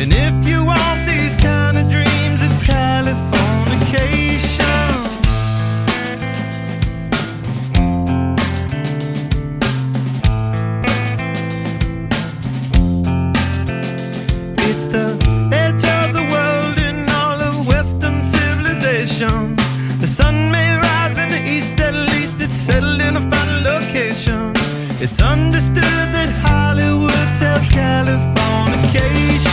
And if you want these kind of dreams, it's Californication. It's the edge of the world in all of Western civilization. The sun may rise in the east, at least it's settled in a final location. It's understood that Hollywood sells Californication.